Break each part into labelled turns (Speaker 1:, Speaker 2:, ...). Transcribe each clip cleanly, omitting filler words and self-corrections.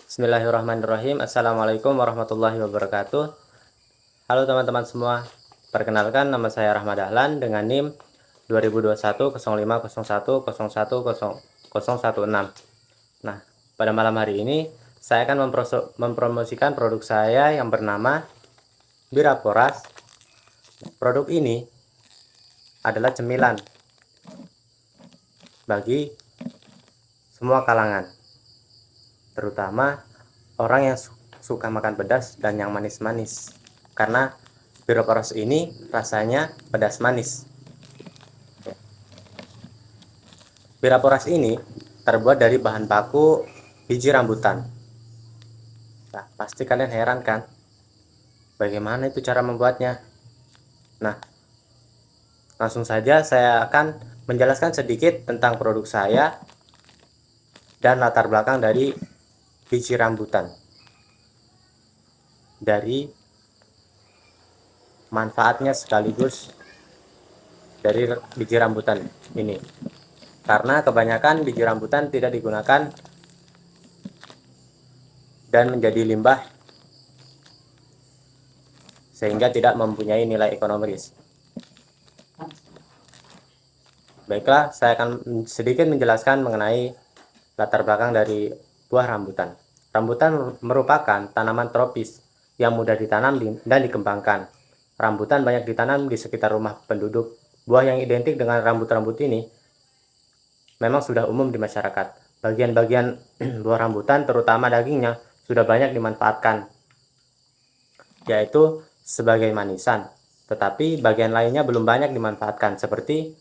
Speaker 1: Bismillahirrahmanirrahim. Assalamualaikum warahmatullahi wabarakatuh. Halo teman-teman semua. Perkenalkan, nama saya Rahmat Dahlan dengan NIM 2021 0501010016. Nah, pada malam hari ini saya akan mempromosikan produk saya yang bernama Biraporas. Produk ini adalah cemilan bagi semua kalangan, terutama orang yang suka makan pedas dan yang manis-manis, karena Biraporas ini rasanya pedas manis. Biraporas ini terbuat dari bahan baku biji rambutan. Nah, pasti kalian heran kan, bagaimana itu cara membuatnya? Nah, langsung saja saya akan menjelaskan sedikit tentang produk saya dan latar belakang dari biji rambutan, dari manfaatnya sekaligus dari biji rambutan ini. Karena kebanyakan biji rambutan tidak digunakan dan menjadi limbah sehingga tidak mempunyai nilai ekonomis. Baiklah, saya akan sedikit menjelaskan mengenai latar belakang dari buah rambutan. Rambutan merupakan tanaman tropis yang mudah ditanam dan dikembangkan. Rambutan banyak ditanam di sekitar rumah penduduk. Buah yang identik dengan rambut-rambut ini memang sudah umum di masyarakat. Bagian-bagian buah rambutan, terutama dagingnya, sudah banyak dimanfaatkan, yaitu sebagai manisan. Tetapi bagian lainnya belum banyak dimanfaatkan, seperti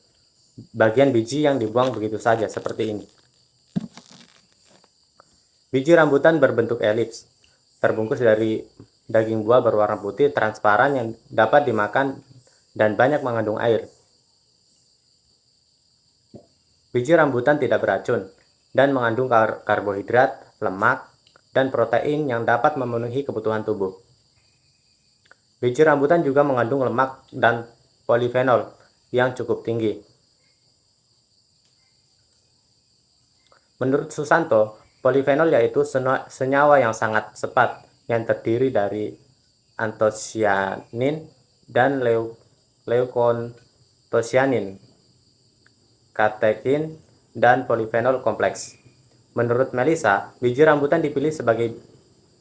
Speaker 1: bagian biji yang dibuang begitu saja, seperti ini. Biji rambutan berbentuk elips, terbungkus dari daging buah berwarna putih transparan yang dapat dimakan dan banyak mengandung air. Biji rambutan tidak beracun dan mengandung karbohidrat, lemak, dan protein yang dapat memenuhi kebutuhan tubuh. Biji rambutan juga mengandung lemak dan polifenol yang cukup tinggi. Menurut Susanto, polifenol yaitu senyawa yang sangat cepat yang terdiri dari antosianin dan leukontosianin, katekin, dan polifenol kompleks. Menurut Melissa, biji rambutan dipilih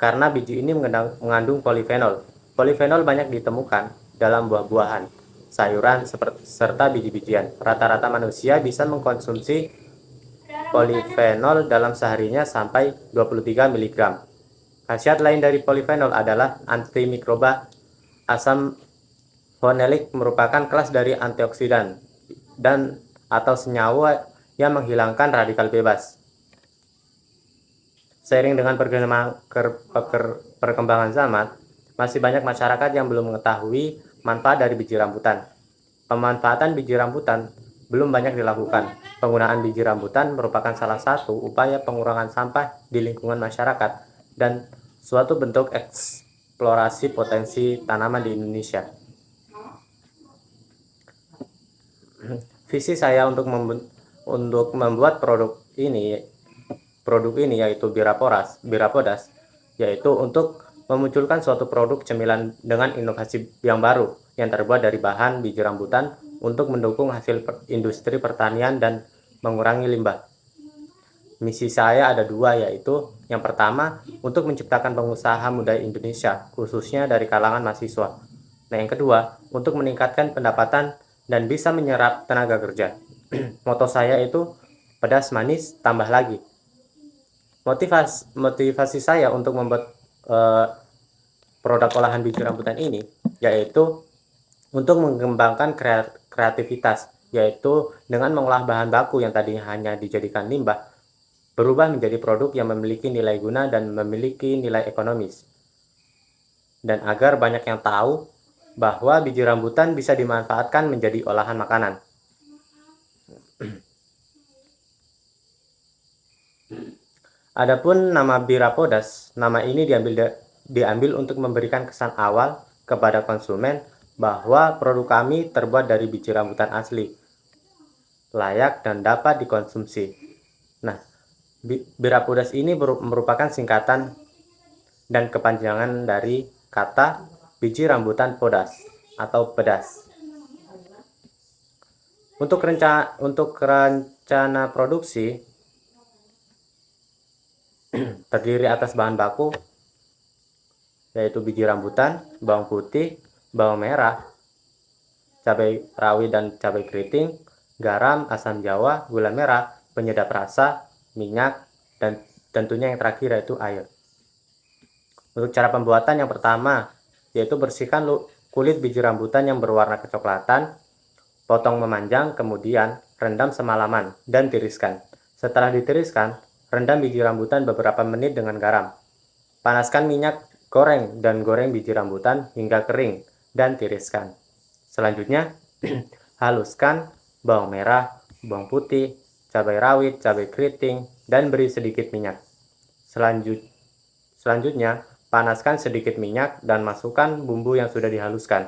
Speaker 1: karena biji ini mengandung polifenol. Polifenol banyak ditemukan dalam buah-buahan, sayuran, serta biji-bijian. Rata-rata manusia bisa mengkonsumsi polifenol dalam seharinya sampai 23 mg. Khasiat lain dari polifenol adalah antimikroba. Asam phonelik merupakan kelas dari antioksidan dan atau senyawa yang menghilangkan radikal bebas. Seiring dengan perkembangan zaman, masih banyak masyarakat yang belum mengetahui manfaat dari biji rambutan. Pemanfaatan biji rambutan belum banyak dilakukan. Penggunaan biji rambutan merupakan salah satu upaya pengurangan sampah di lingkungan masyarakat dan suatu bentuk eksplorasi potensi tanaman di Indonesia. Visi saya untuk membuat produk ini yaitu Birapodas, yaitu untuk memunculkan suatu produk cemilan dengan inovasi yang baru yang terbuat dari bahan biji rambutan untuk mendukung hasil industri pertanian dan mengurangi limbah. Misi saya ada dua, yaitu yang pertama untuk menciptakan pengusaha muda Indonesia, khususnya dari kalangan mahasiswa. Nah, yang kedua untuk meningkatkan pendapatan dan bisa menyerap tenaga kerja. Moto saya itu pedas manis tambah lagi. Motivasi saya untuk membuat produk olahan biji rambutan ini yaitu untuk mengembangkan kreativitas, yaitu dengan mengolah bahan baku yang tadinya hanya dijadikan limbah berubah menjadi produk yang memiliki nilai guna dan memiliki nilai ekonomis. Dan agar banyak yang tahu bahwa biji rambutan bisa dimanfaatkan menjadi olahan makanan. Adapun nama Birapodas, nama ini diambil untuk memberikan kesan awal kepada konsumen bahwa produk kami terbuat dari biji rambutan asli, layak dan dapat dikonsumsi. Nah, Bira podas ini merupakan singkatan dan kepanjangan dari kata biji rambutan podas atau pedas. Untuk rencana produksi terdiri atas bahan baku yaitu biji rambutan, bawang putih, bawang merah, cabai rawit dan cabai keriting, garam, asam jawa, gula merah, penyedap rasa, minyak, dan tentunya yang terakhir yaitu air. Untuk cara pembuatan yang pertama yaitu bersihkan kulit biji rambutan yang berwarna kecoklatan, potong memanjang, kemudian rendam semalaman dan tiriskan. Setelah ditiriskan, rendam biji rambutan beberapa menit dengan garam. Panaskan minyak goreng dan goreng biji rambutan hingga kering dan tiriskan. Selanjutnya, haluskan bawang merah, bawang putih, cabai rawit, cabai keriting, dan beri sedikit minyak. Selanjutnya, panaskan sedikit minyak dan masukkan bumbu yang sudah dihaluskan.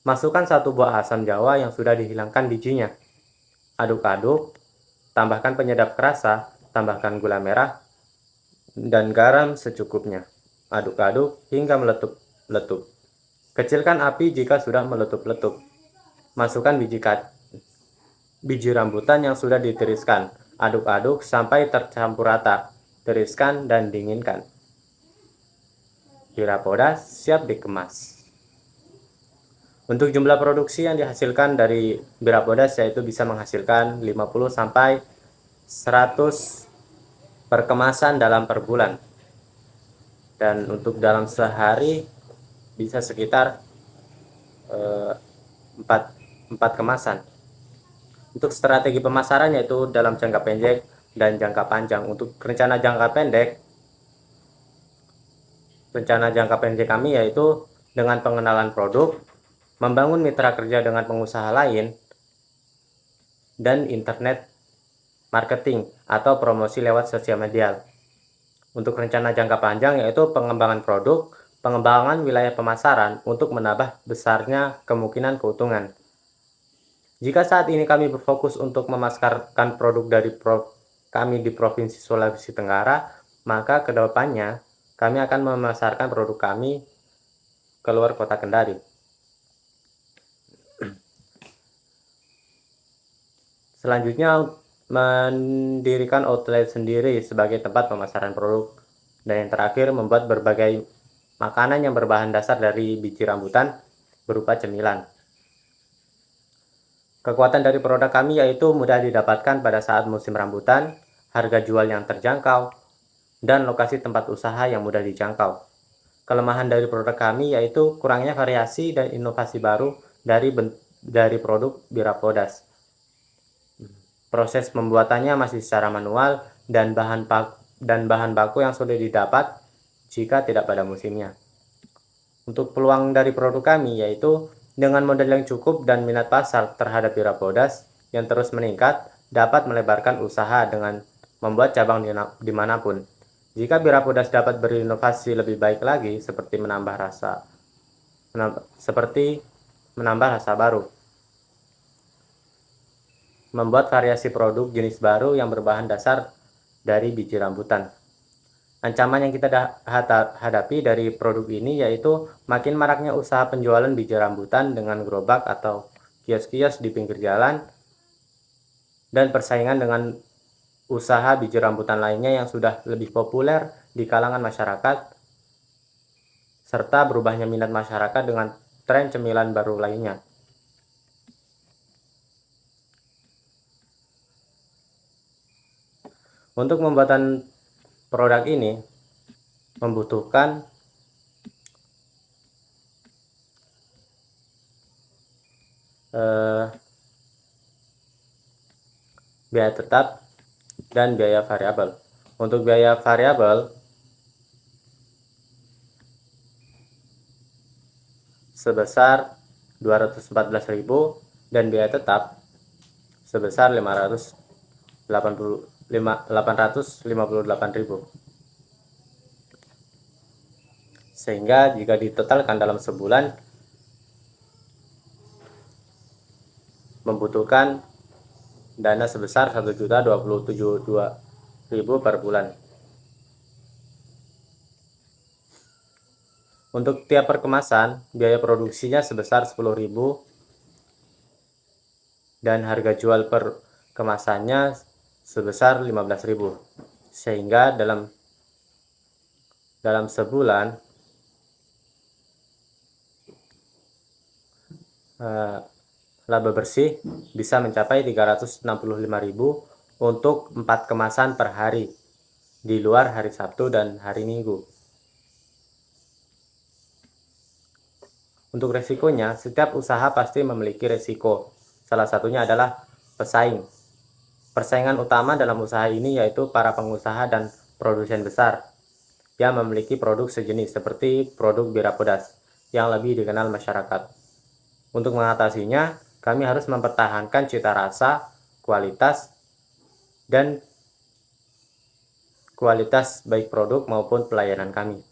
Speaker 1: Masukkan 1 buah asam jawa yang sudah dihilangkan bijinya. Aduk-aduk, tambahkan penyedap rasa, tambahkan gula merah, dan garam secukupnya. Aduk-aduk hingga meletup-letup. Kecilkan api jika sudah meletup-letup. Masukkan biji rambutan yang sudah ditiriskan. Aduk-aduk sampai tercampur rata. Tiriskan dan dinginkan. Bira podas siap dikemas. Untuk jumlah produksi yang dihasilkan dari bira podas yaitu bisa menghasilkan 50 sampai 100 perkemasan dalam per bulan. Dan untuk dalam sehari bisa sekitar 4 kemasan. Untuk strategi pemasaran yaitu dalam jangka pendek dan jangka panjang. Untuk rencana jangka pendek kami yaitu dengan pengenalan produk, membangun mitra kerja dengan pengusaha lain, dan internet marketing atau promosi lewat sosial media. Untuk rencana jangka panjang yaitu pengembangan produk, pengembangan wilayah pemasaran untuk menambah besarnya kemungkinan keuntungan. Jika saat ini kami berfokus untuk memasarkan produk dari kami di Provinsi Sulawesi Tenggara, maka kedepannya kami akan memasarkan produk kami keluar kota Kendari. Selanjutnya, mendirikan outlet sendiri sebagai tempat pemasaran produk. Dan yang terakhir, membuat berbagai makanan yang berbahan dasar dari biji rambutan berupa cemilan. Kekuatan dari produk kami yaitu mudah didapatkan pada saat musim rambutan, harga jual yang terjangkau, dan lokasi tempat usaha yang mudah dijangkau. Kelemahan dari produk kami yaitu kurangnya variasi dan inovasi baru dari produk bira podas. Proses pembuatannya masih secara manual dan bahan baku yang sulit didapat jika tidak pada musimnya. Untuk peluang dari produk kami yaitu dengan modal yang cukup dan minat pasar terhadap bira podas yang terus meningkat, dapat melebarkan usaha dengan membuat cabang dimanapun. Jika bira podas dapat berinovasi lebih baik lagi seperti menambah rasa baru, membuat variasi produk jenis baru yang berbahan dasar dari biji rambutan. Ancaman yang kita hadapi dari produk ini yaitu makin maraknya usaha penjualan biji rambutan dengan gerobak atau kios-kios di pinggir jalan, dan persaingan dengan usaha biji rambutan lainnya yang sudah lebih populer di kalangan masyarakat, serta berubahnya minat masyarakat dengan tren cemilan baru lainnya. Untuk pembuatan produk ini membutuhkan biaya tetap dan biaya variabel. Untuk biaya variabel sebesar 214.000 dan biaya tetap sebesar 858.000. Sehingga jika ditotalkan dalam sebulan membutuhkan dana sebesar 1.027.200 per bulan. Untuk tiap perkemasan, biaya produksinya sebesar 10.000 dan harga jual per kemasannya sebesar 15.000. Sehingga dalam sebulan laba bersih bisa mencapai 365.000 untuk 4 kemasan per hari di luar hari Sabtu dan hari Minggu. Untuk resikonya, setiap usaha pasti memiliki resiko. Salah satunya adalah pesaing. Persaingan utama dalam usaha ini yaitu para pengusaha dan produsen besar yang memiliki produk sejenis seperti produk Birapodas yang lebih dikenal masyarakat. Untuk mengatasinya, kami harus mempertahankan cita rasa, kualitas baik produk maupun pelayanan kami.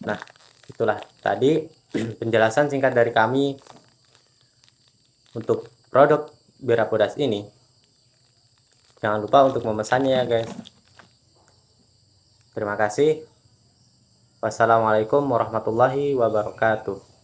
Speaker 1: Nah, itulah tadi penjelasan singkat dari kami untuk produk Birapodas ini. Jangan lupa untuk memesannya ya guys. Terima kasih. Wassalamualaikum warahmatullahi wabarakatuh.